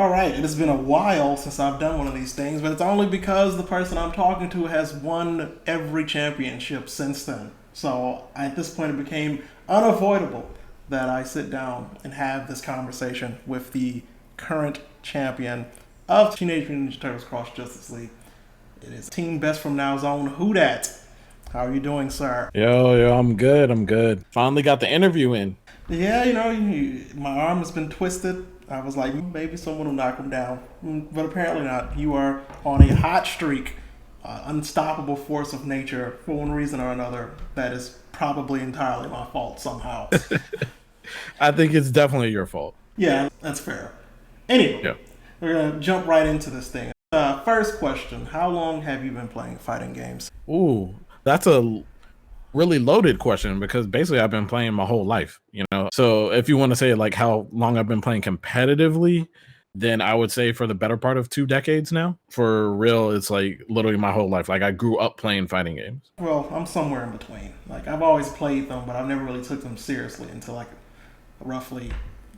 All right, it has been a while since I've done one of these things, but it's only because the person I'm talking to has won every championship since then. So at this point, it became unavoidable that I sit down and have this conversation with the current champion of Teenage Mutant Ninja Turtles Cross Justice League. It is Team Best from Now's own WhoDat. How are you doing, sir? Yo, I'm good. I'm good. Finally got the interview in. Yeah, my arm has been twisted. I was like, maybe someone will knock him down. But apparently not. You are on a hot streak, unstoppable force of nature for one reason or another. That is probably entirely my fault somehow. I think it's definitely your fault. Yeah, that's fair. Anyway, Yeah. we're going to jump right into this thing. First question. How long have you been playing fighting games? Ooh, that's a really loaded question because basically I've been playing my whole life. So if you want to say like how long I've been playing competitively, then I would say for the better part of 2 decades now. For real, it's like literally my whole life. Like I grew up playing fighting games. Well, I'm somewhere in between. Like, I've always played them, but I've never really took them seriously until like roughly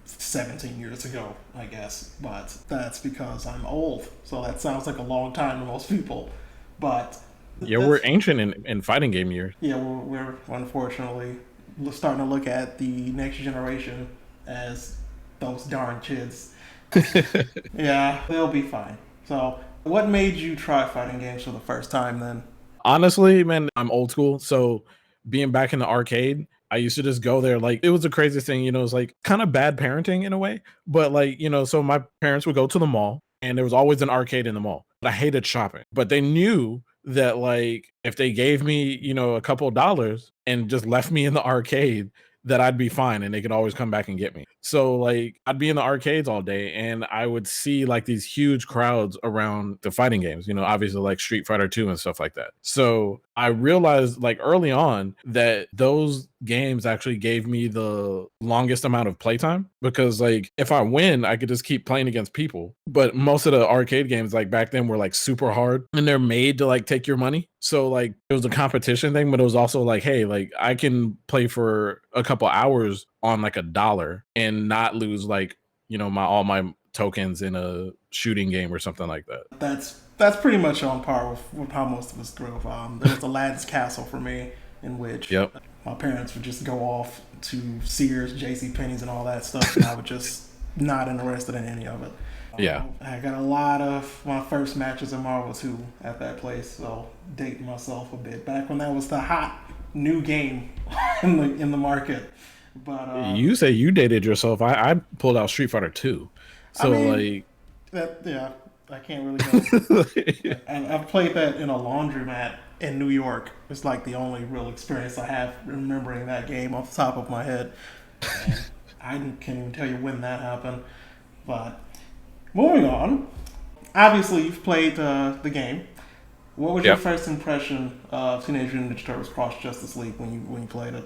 17 years ago, I guess. But that's because I'm old. So that sounds like a long time to most people. But Yeah, we're that's, ancient in fighting game years. yeah, we're unfortunately starting to look at the next generation as those darn kids. Yeah, they'll be fine. So, what made you try fighting games for the first time then? Honestly, man, I'm old school. So being back in the arcade, I used to just go there. Like it was the craziest thing. It's like kind of bad parenting in a way. But so my parents would go to the mall and there was always an arcade in the mall. But I hated shopping. But they knew that like if they gave me, a couple of dollars and just left me in the arcade, that I'd be fine and they could always come back and get me. So like I'd be in the arcades all day and I would see like these huge crowds around the fighting games, obviously like Street Fighter 2 and stuff like that. So I realized like early on that those games actually gave me the longest amount of playtime because like if I win, I could just keep playing against people. But most of the arcade games like back then were like super hard and they're made to like take your money. So like it was a competition thing, but it was also like, hey, like I can play for a couple hours on like $1 and not lose like, my all my tokens in a shooting game or something like that. That's pretty much on par with how most of us grew up. There was Aladdin's Castle for me, in which Yep. my parents would just go off to Sears, J.C. Penney's, and all that stuff, and I would just not interested in any of it. Yeah. I got a lot of my first matches in Marvel 2 at that place, so dating myself a bit. Back when that was the hot new game in the market. But You say you dated yourself. I pulled out Street Fighter 2. I So mean, like yeah, I can't really go. And I've played that in a laundromat in New York. It's like the only real experience I have remembering that game off the top of my head. And I can't even tell you when that happened. But moving on, obviously you've played the game. What was your Yep. first impression of Teenage Mutant Ninja Turtles Cross Justice League when you played it?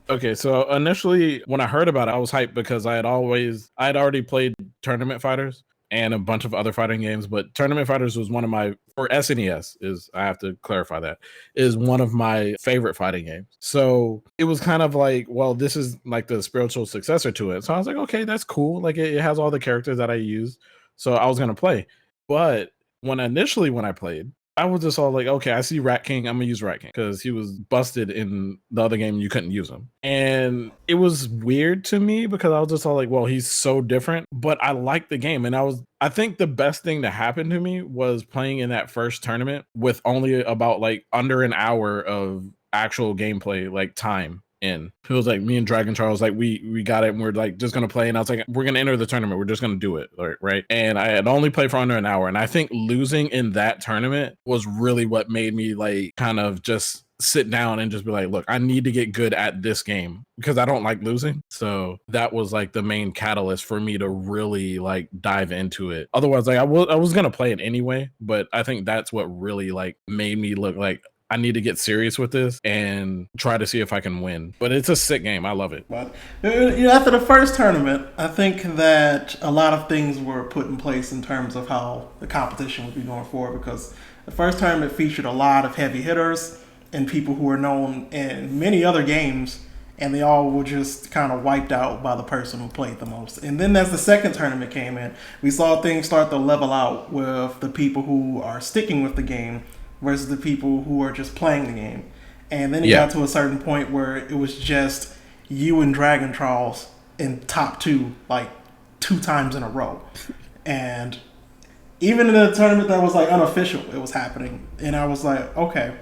Okay, so initially when I heard about it, I was hyped because I'd already played Tournament Fighters and a bunch of other fighting games, but Tournament Fighters was one of my for SNES is I have to clarify that is one of my favorite fighting games. So it was kind of like, well, this is like the spiritual successor to it. So I was like, okay, that's cool. Like it has all the characters that I used. So I was gonna play. But when I played, I was just all like, okay, I see Rat King. I'm gonna use Rat King because he was busted in the other game. You couldn't use him, and it was weird to me because I was just all like, well, he's so different. But I liked the game, and I think the best thing that happened to me was playing in that first tournament with only about like under an hour of actual gameplay, like time in. It was like me and Dragon Charles, like we got it and we're like just gonna play. And I was like, we're gonna enter the tournament, we're just gonna do it. Like, right. And I had only played for under an hour. And I think losing in that tournament was really what made me like kind of just sit down and just be like, look, I need to get good at this game because I don't like losing. So that was like the main catalyst for me to really like dive into it. Otherwise, like I was gonna play it anyway, but I think that's what really like made me look like I need to get serious with this and try to see if I can win. But it's a sick game. I love it. But after the first tournament, I think that a lot of things were put in place in terms of how the competition would be going forward. Because the first tournament featured a lot of heavy hitters and people who were known in many other games and they all were just kind of wiped out by the person who played the most. And then as the second tournament came in, we saw things start to level out with the people who are sticking with the game versus the people who are just playing the game. And then it Yeah. got to a certain point where it was just you and Dragon Charles in top two, like 2 times in a row. And even in a tournament that was like unofficial, it was happening. And I was like, okay.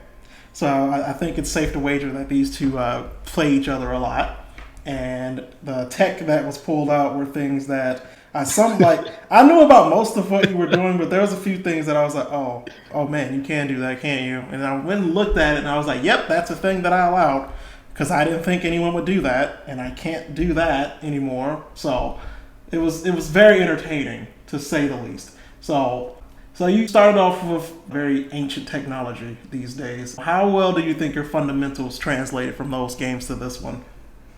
So I think it's safe to wager that these two play each other a lot. And the tech that was pulled out were things that I knew about most of what you were doing, but there was a few things that I was like, oh man, you can do that, can't you? And I went and looked at it, and I was like, yep, that's a thing that I allowed because I didn't think anyone would do that, and I can't do that anymore. So it was very entertaining to say the least. So you started off with very ancient technology these days. How well do you think your fundamentals translated from those games to this one?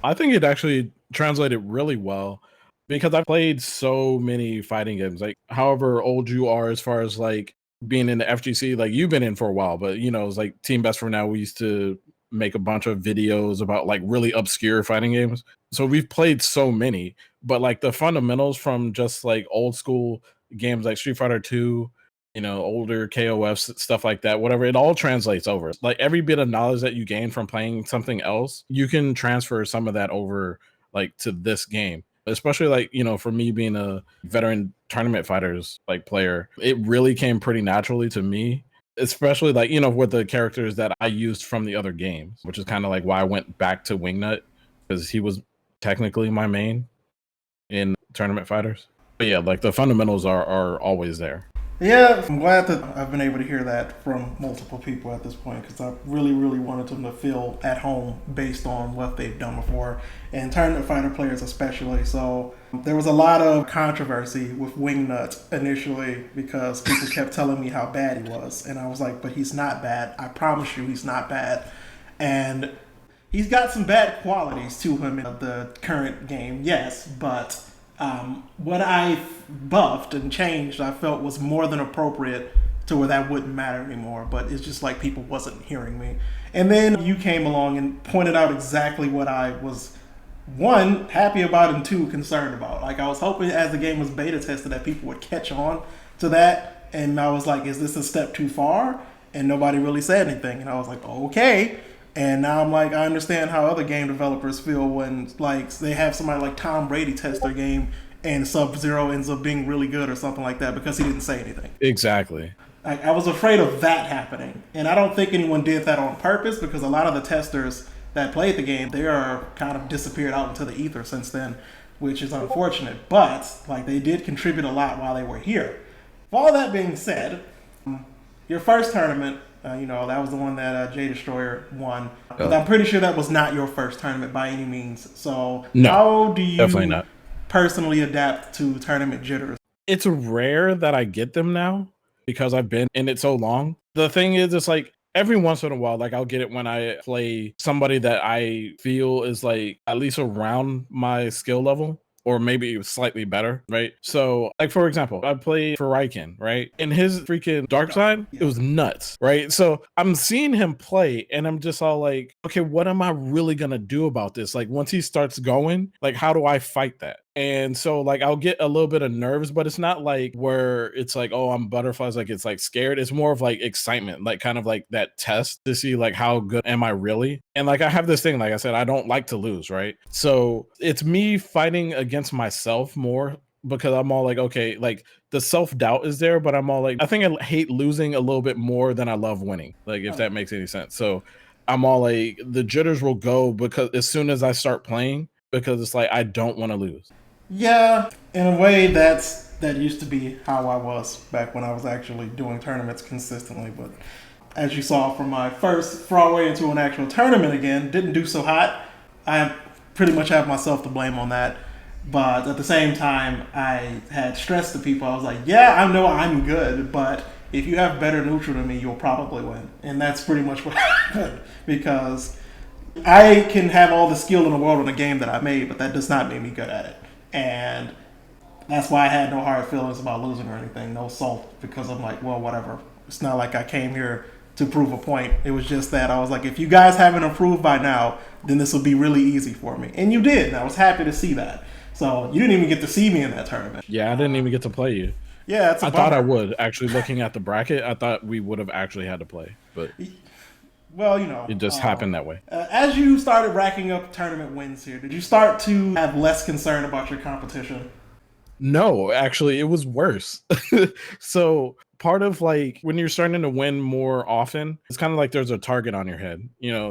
I think it actually translated really well because I've played so many fighting games. Like, however old you are, as far as like being in the FGC, like you've been in for a while, but you know, it's like Team Best for Now. We used to make a bunch of videos about like really obscure fighting games. So we've played so many, but like the fundamentals from just like old school games like Street Fighter 2, you know, older KOFs, stuff like that, whatever, it all translates over. Like every bit of knowledge that you gain from playing something else, you can transfer some of that over like to this game. Especially like, you know, for me being a veteran tournament fighters like player, it really came pretty naturally to me. Especially like, you know, with the characters that I used from the other games, which is kind of like why I went back to Wingnut, because he was technically my main in tournament fighters. But yeah, like the fundamentals are always there. Yeah, I'm glad that I've been able to hear that from multiple people at this point because I really, really wanted them to feel at home based on what they've done before, and tournament fighter players especially. So there was a lot of controversy with Wingnut initially because people kept telling me how bad he was, and I was like, but he's not bad. I promise you, he's not bad. And he's got some bad qualities to him in the current game, yes, but what I buffed and changed, I felt was more than appropriate to where that wouldn't matter anymore. But it's just like people wasn't hearing me. And then you came along and pointed out exactly what I was, one, happy about, and two, concerned about. Like I was hoping as the game was beta tested that people would catch on to that. And I was like, is this a step too far? And nobody really said anything. And I was like, okay. And now I'm like, I understand how other game developers feel when like they have somebody like Tom Brady test their game and Sub Zero ends up being really good or something like that because he didn't say anything. Exactly. I was afraid of that happening, and I don't think anyone did that on purpose because a lot of the testers that played the game, they are kind of disappeared out into the ether since then, which is unfortunate. But like they did contribute a lot while they were here. For all that being said, your first tournament, that was the one that J Destroyer won. But I'm pretty sure that was not your first tournament by any means. So No, how do definitely you not. personally adapt to tournament jitters? It's rare that I get them now because I've been in it so long. The thing is, it's like every once in a while, like I'll get it when I play somebody that I feel is like at least around my skill level or maybe slightly better, right? So, like for example, I played for Raiken, right? And his freaking dark side, it was nuts, right? So I'm seeing him play and I'm just all like, okay, what am I really gonna do about this? Like once he starts going, like how do I fight that? And so like I'll get a little bit of nerves, but it's not like where it's like, oh, I'm butterflies, like it's like scared. It's more of like excitement, like kind of like that test to see like how good am I really? And like I have this thing, like I said, I don't like to lose, right? So it's me fighting against myself more because I'm all like, okay, like the self-doubt is there, but I'm all like, I think I hate losing a little bit more than I love winning, like if that makes any sense. So I'm all like the jitters will go because as soon as I start playing, because it's like I don't want to lose. Yeah, in a way, that used to be how I was back when I was actually doing tournaments consistently. But as you saw from my first foray into an actual tournament again, didn't do so hot. I pretty much have myself to blame on that. But at the same time, I had stressed to people. I was like, yeah, I know I'm good, but if you have better neutral than me, you'll probably win. And that's pretty much what happened because I can have all the skill in the world in a game that I made, but that does not make me good at it. And that's why I had no hard feelings about losing or anything, no salt, because I'm like, well, whatever. It's not like I came here to prove a point. It was just that I was like, if you guys haven't improved by now, then this will be really easy for me. And you did, and I was happy to see that. So you didn't even get to see me in that tournament. Yeah, I didn't even get to play you. Yeah, it's a I bummer. thought I would. Actually, looking at the bracket, I thought we would have actually had to play, but Well, you know, it just happened that way. As you started racking up tournament wins here, did you start to have less concern about your competition? No, actually, it was worse. So part of like when you're starting to win more often, it's kind of like there's a target on your head,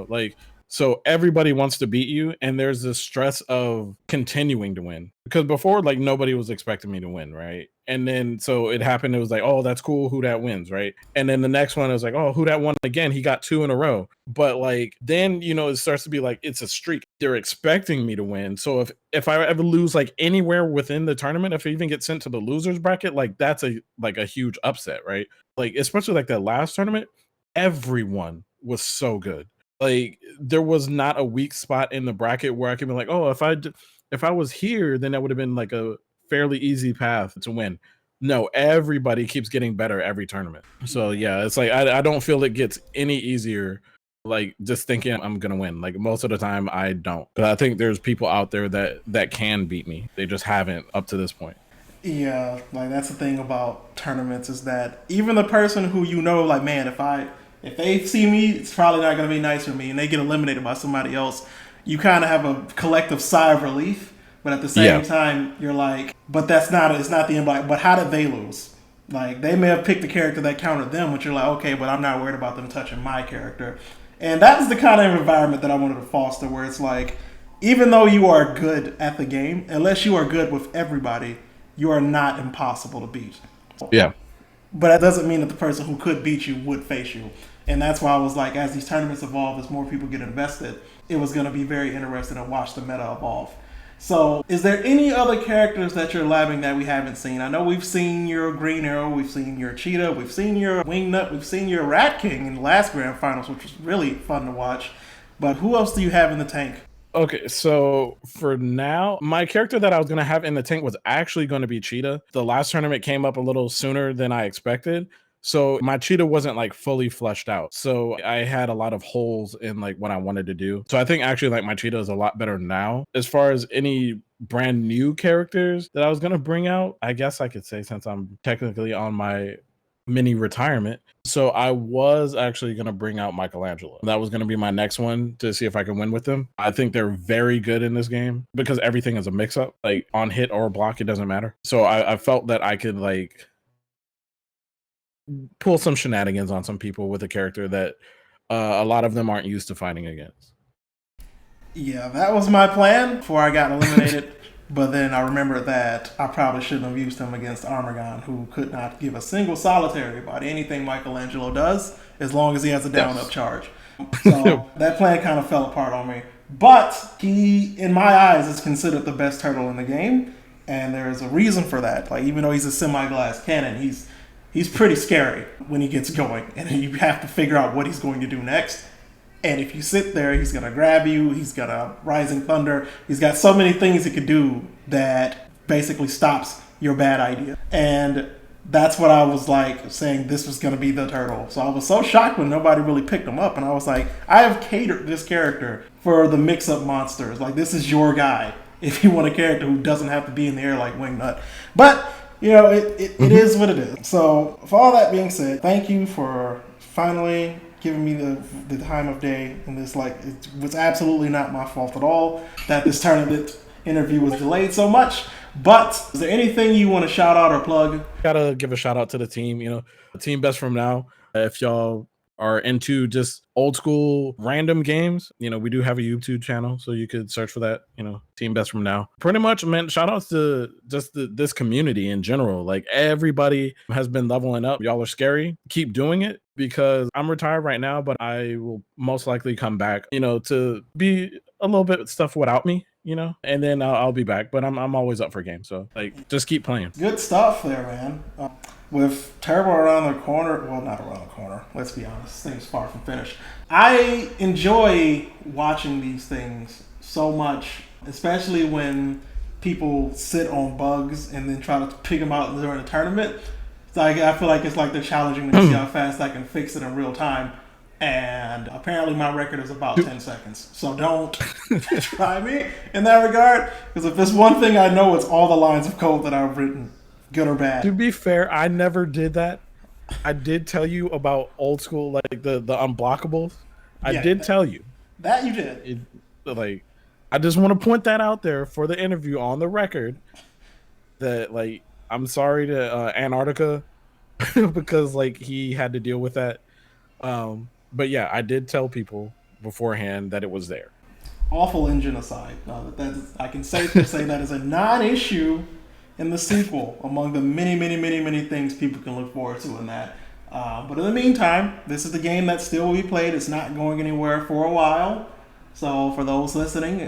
like so everybody wants to beat you, and there's this stress of continuing to win. Because before, like nobody was expecting me to win, right? And then so it happened, it was like, oh, that's cool, WhoDat wins, right? And then the next one, it was like, oh, WhoDat won again. He got 2 in a row. But like then it starts to be like it's a streak. They're expecting me to win. So if I ever lose like anywhere within the tournament, if I even get sent to the losers bracket, like that's a huge upset, right? Like especially like that last tournament, everyone was so good. Like there was not a weak spot in the bracket where I could be like, oh, if I was here, then that would have been like a fairly easy path to win. No, everybody keeps getting better every tournament. So yeah, it's like I don't feel it gets any easier. Like just thinking I'm gonna win. Like most of the time I don't. But I think there's people out there that can beat me. They just haven't up to this point. Yeah, like that's the thing about tournaments is that even the person who like, man, if they see me, it's probably not going to be nice with me, and they get eliminated by somebody else, you kind of have a collective sigh of relief. But at the same time, you're like, but it's not the end. Like, but how did they lose? Like they may have picked a character that countered them, but you're like, okay, but I'm not worried about them touching my character. And that's the kind of environment that I wanted to foster, where it's like, even though you are good at the game, unless you are good with everybody, you are not impossible to beat. Yeah. But that doesn't mean that the person who could beat you would face you. And that's why I was like, as these tournaments evolve, as more people get invested, it was going to be very interesting to watch the meta evolve. So, is there any other characters that you're labbing that we haven't seen? I know we've seen your Green Arrow, we've seen your Cheetah, we've seen your Wingnut, we've seen your Rat King in the last Grand Finals, which was really fun to watch. But who else do you have in the tank? Okay, so for now, my character that I was going to have in the tank was actually going to be Cheetah. The last tournament came up a little sooner than I expected. So my Cheetah wasn't like fully fleshed out. So I had a lot of holes in like what I wanted to do. So I think actually like my Cheetah is a lot better now. As far as any brand new characters that I was going to bring out, I guess I could say, since I'm technically on my mini retirement. So I was actually going to bring out Michelangelo. That was going to be my next one to see if I can win with them. I think they're very good in this game because everything is a mix up, like on hit or block, it doesn't matter. So I felt that I could like pull some shenanigans on some people with a character that a lot of them aren't used to fighting against. Yeah, that was my plan before I got eliminated. But then I remembered that I probably shouldn't have used him against M.U.G.E.N, who could not give a single solitary about anything Michelangelo does, as long as he has a down-up charge. So that plan kind of fell apart on me. But he, in my eyes, is considered the best turtle in the game, and there's a reason for that. Like, even though he's a semi-glass cannon, he's pretty scary when he gets going, and you have to figure out what he's going to do next. And if you sit there, he's going to grab you. He's got a Rising Thunder. He's got so many things he could do that basically stops your bad idea. And that's what I was like saying this was going to be the turtle. So I was so shocked when nobody really picked him up. And I was like, I have catered this character for the mix-up monsters. Like, this is your guy if you want a character who doesn't have to be in the air like Wingnut. But, it is what it is. So for all that being said, thank you for finally giving me the time of day in this. Like, it was absolutely not my fault at all that this tournament interview was delayed so much. But is there anything you want to shout out or plug? Gotta give a shout out to the team, the team Best From Now. If y'all are into just old school random games, we do have a YouTube channel, so you could search for that, Team Best From Now. Pretty much, man, shout outs to just this community in general. Like, everybody has been leveling up. Y'all are scary. Keep doing it, because I'm retired right now, but I will most likely come back, to be a little bit of stuff without me, and then I'll be back. But I'm always up for games, so like just keep playing. Good stuff there, man. With Turbo around the corner, well, not around the corner, let's be honest, this thing's far from finished. I enjoy watching these things so much, especially when people sit on bugs and then try to pick them out during the tournament. So I feel like it's like they're challenging me to see how fast I can fix it in real time. And apparently my record is about 10 seconds. So don't try me in that regard. Because if there's one thing I know, it's all the lines of code that I've written, good or bad. To be fair, I never did that. I did tell you about old school, like the unblockables. I Yeah, did tell you. that you did. Like, I just want to point that out there for the interview on the record that, like, I'm sorry to Antarctica because, like, he had to deal with that. But yeah, I did tell people beforehand that it was there. Awful engine aside, I can safely say that is a non-issue in the sequel among the many things people can look forward to in that. But in the meantime, this is the game that still will be played. It's not going anywhere for a while. So for those listening,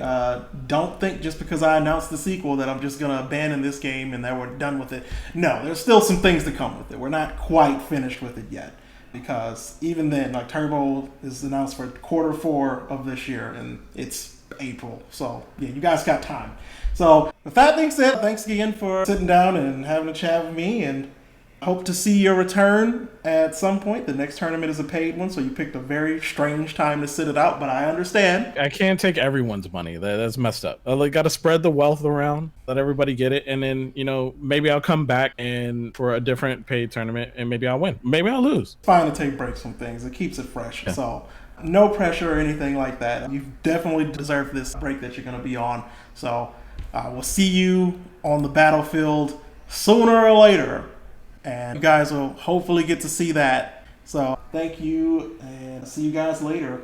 don't think just because I announced the sequel that I'm just going to abandon this game and that we're done with it. No, there's still some things to come with it. We're not quite finished with it yet. Because even then, like Turbo is announced for Q4 of this year, and it's April. So yeah, you guys got time. So with that being said, thanks again for sitting down and having a chat with me, and hope to see your return at some point. The next tournament is a paid one, so you picked a very strange time to sit it out, but I understand. I can't take everyone's money. That's messed up. I got to spread the wealth around, let everybody get it, and then, you know, maybe I'll come back and for a different paid tournament, and maybe I'll win. Maybe I'll lose. It's fine to take breaks from things. It keeps it fresh. Yeah. So no pressure or anything like that. You definitely deserve this break that you're going to be on. So we'll see you on the battlefield sooner or later. And you guys will hopefully get to see that. So thank you, and see you guys later.